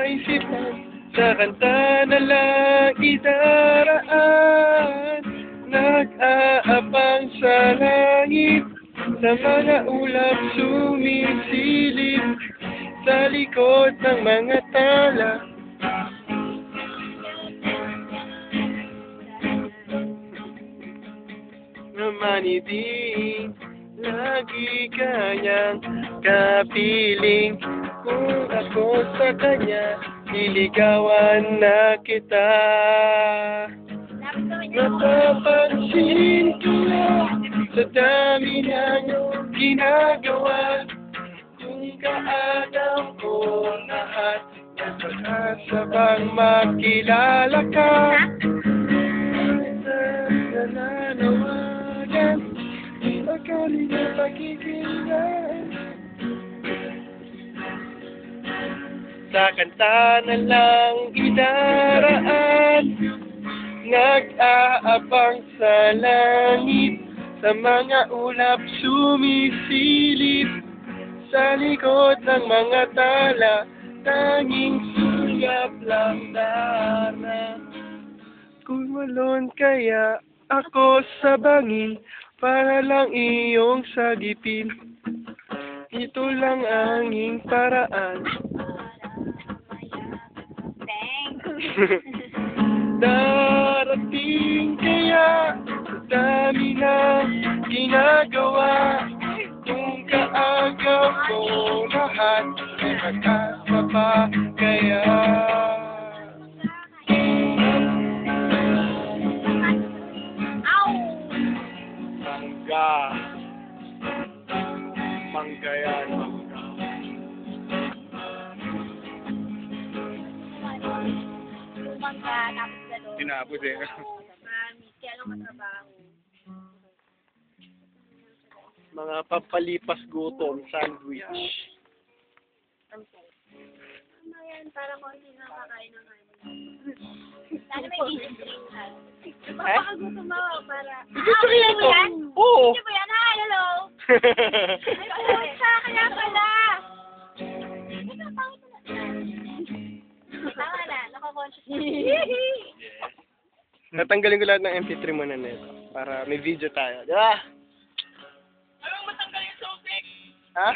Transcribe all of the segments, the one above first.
kaisipan sa kanta na lang idaraan. Nag-aabang sa langit, sa mga ulap sumisilip, sa likod ng mga tala. Namaniding, lagi kanyang kapiling. Kung ako sa kanya, liligawan na kita. Napapansin ko na sa dami ng ginagawa, kung kaagam ko lahat, napakasabang makilala ka. Nananawagan, pagkali na pagkikilala. Sa kanta na lang idaraan, nag-aabang sa langit, sa mga ulap sumisilip, sa likod ng mga tala, tanging suyap lang darna. Kung malon kaya ako sa bangin, para lang iyong sagipin, ito lang anging paraan. Darating kaya sa dami na ginagawa, kung kaagaw ko lahat, ay magkasaba kaya. Mangga yan, mangga. Mangga, tapos gano'n. Tinapos eh. Kaya lang matrabaho. Mga papalipas gutom, sandwich. Ano yan, parang konti na kakain ng ano. Sana may video screen ka. Papakagutom ako para... Video screen mo yan? Oo! Video ba yan? Hi, hello! Ay, kaya pala! Tama na, naka-conscious na. Natanggalin ko lahat ng MP3 mo na nito para may video tayo. Di ba? Anong matanggal yung Sofix? Ha?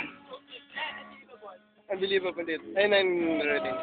Unbelievable dito. Ay, 9 rating.